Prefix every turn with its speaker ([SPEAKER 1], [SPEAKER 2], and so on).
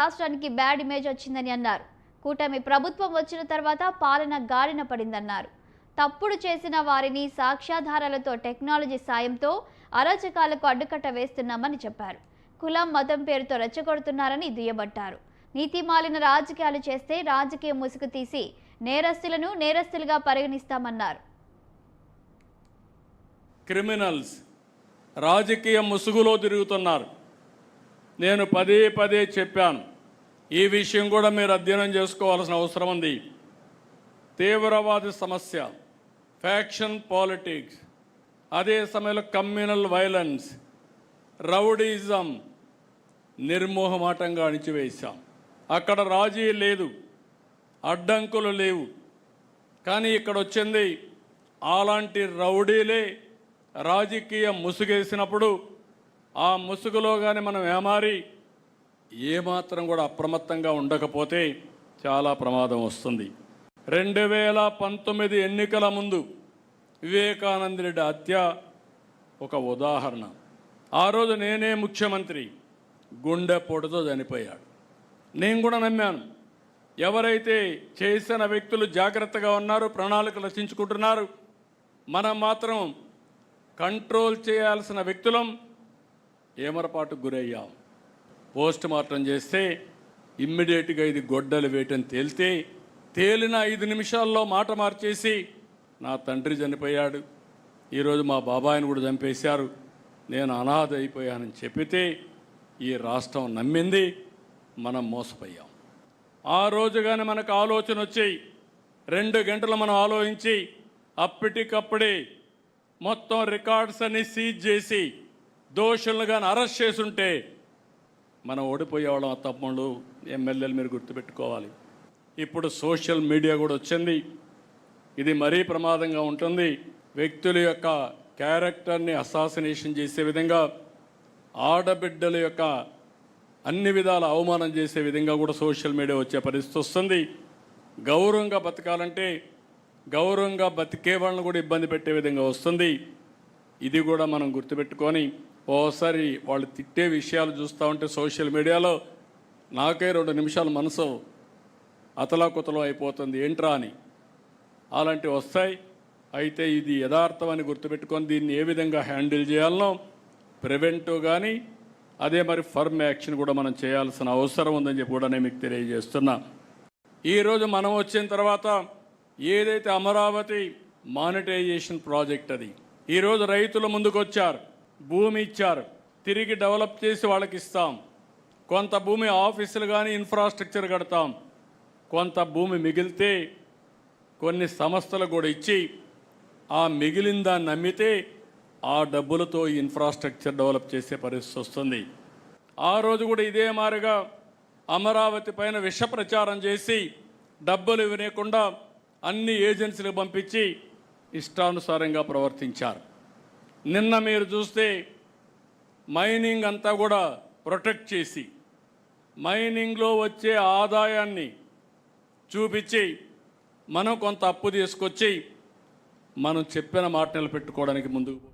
[SPEAKER 1] రాష్ట్రానికి bad image వచ్చిందని అన్నారు. కూటమి ప్రభుత్వం వచ్చిన తర్వాత పాలన గాడిన పడిందన్నారు. తప్పుడు చేసిన వారిని సాక్ష్యాధారాలతో టెక్నాలజీ సాయంతో అరాచకాలకు అడ్డుకట్ట వేస్తున్నామని చెప్పారు. కులం మతం పేరుతో రెచ్చగొడుతున్నారని దుయ్యబట్టారు. నీతిమాలిన రాజకీయాలు చేస్తే రాజకీయ ముసుగు తీసి నేరస్తులను నేరస్తులుగా పరిగణిస్తామన్నారు.
[SPEAKER 2] క్రిమినల్స్ రాజకీయ ముసుగులో తిరుగుతున్నారు. నేను పదే పదే చెప్పాను, ఈ విషయం కూడా మీరు అధ్యయనం చేసుకోవాల్సిన అవసరం ఉంది. తీవ్రవాద సమస్య, ఫ్యాక్షన్ పాలిటిక్స్, అదే సమయంలో కమ్యూనల్ వైలెన్స్, రౌడీజం నిర్మోహమాటంగా అణిచివేశాం. అక్కడ రాజీ లేదు, అడ్డంకులు లేవు. కానీ ఇక్కడ వచ్చింది అలాంటి రౌడీలే రాజకీయ ముసుగేసినప్పుడు ఆ ముసుగులో కానీ మనం ఏమారి ఏమాత్రం కూడా అప్రమత్తంగా ఉండకపోతే చాలా ప్రమాదం వస్తుంది. 2019 ఎన్నికల ముందు వివేకానంద రెడ్డి హత్య ఒక ఉదాహరణ. ఆ రోజు నేనే ముఖ్యమంత్రి, గుండెపోటుతో చనిపోయాడు. నేను కూడా నమ్మాను, ఎవరైతే చేసిన వ్యక్తులు జాగ్రత్తగా ఉన్నారు, ప్రణాళికలు రచించుకుంటున్నారు, మనం మాత్రం కంట్రోల్ చేయాల్సిన వ్యక్తులం ఏమరపాటుకు గురయ్యాం. పోస్ట్ మార్టం చేస్తే ఇమ్మీడియట్గా ఇది గొడ్డలు వేయటం తేలిన 5 నిమిషాల్లో మాట మార్చేసి నా తండ్రి చనిపోయాడు, ఈరోజు మా బాబాయిని కూడా చంపేశారు, నేను అనాథ అయిపోయానని చెప్పితే ఈ రాష్ట్రం నమ్మింది, మనం మోసపోయాం. ఆ రోజు కానీ మనకు ఆలోచన వచ్చి 2 గంటలు మనం ఆలోచించి అప్పటికప్పుడే మొత్తం రికార్డ్స్ అన్ని సీజ్ చేసి దోషులను కానీ అరెస్ట్ చేసుంటే మనం ఓడిపోయేవాళ్ళం. తమ్ముళ్ళు ఎమ్మెల్యేలు మీరు గుర్తుపెట్టుకోవాలి. ఇప్పుడు సోషల్ మీడియా కూడా వచ్చింది, ఇది మరీ ప్రమాదంగా ఉంటుంది. వ్యక్తుల యొక్క క్యారెక్టర్ని అసాసినేషన్ చేసే విధంగా, ఆడబిడ్డల యొక్క అన్ని విధాల అవమానం చేసే విధంగా కూడా సోషల్ మీడియా వచ్చే పరిస్థితి వస్తుంది. గౌరవంగా బతకాలంటే గౌరవంగా బతికే వాళ్ళని కూడా ఇబ్బంది పెట్టే విధంగా వస్తుంది. ఇది కూడా మనం గుర్తుపెట్టుకొని ఓసారి వాళ్ళు తిట్టే విషయాలు చూస్తూ ఉంటే సోషల్ మీడియాలో నాకే 2 నిమిషాలు మనసు అతలాకుతలం అయిపోతుంది, ఏంట్రా అని. అలాంటివి వస్తాయి. అయితే ఇది యథార్థం అని గుర్తుపెట్టుకొని దీన్ని ఏ విధంగా హ్యాండిల్ చేయాలనో ప్రివెంటివ్ కానీ అదే మరి ఫర్మ్ యాక్షన్ కూడా మనం చేయాల్సిన అవసరం ఉందని చెప్పి కూడా నేను మీకు తెలియజేస్తున్నా. ఈరోజు మనం వచ్చిన తర్వాత ఏదైతే అమరావతి మానిటైజేషన్ ప్రాజెక్ట్, అది ఈరోజు రైతుల ముందుకు వచ్చారు, భూమి ఇచ్చారు, తిరిగి డెవలప్ చేసి వాళ్ళకి ఇస్తాం. కొంత భూమి ఆఫీసులు కానీ ఇన్ఫ్రాస్ట్రక్చర్ కడతాం, కొంత భూమి మిగిలితే కొన్ని సంస్థలకు కూడా ఇచ్చి ఆ మిగిలిన దాన్ని అమ్మితే ఆ డబ్బులతో ఇన్ఫ్రాస్ట్రక్చర్ డెవలప్ చేసే పరిస్థితి వస్తుంది. ఆ రోజు కూడా ఇదే మాదిరిగా అమరావతి పైన విష ప్రచారం చేసి డబ్బులు ఇవ్వకుండా అన్ని ఏజెన్సీలకు పంపించి ఇష్టానుసారంగా ప్రవర్తించారు. నిన్న మీరు చూస్తే మైనింగ్ అంతా కూడా ప్రొటెక్ట్ చేసి మైనింగ్లో వచ్చే ఆదాయాన్ని చూపించి మనం కొంత అప్పు తీసుకొచ్చి మనం చెప్పిన మాట నిలబెట్టుకోవడానికి ముందుకు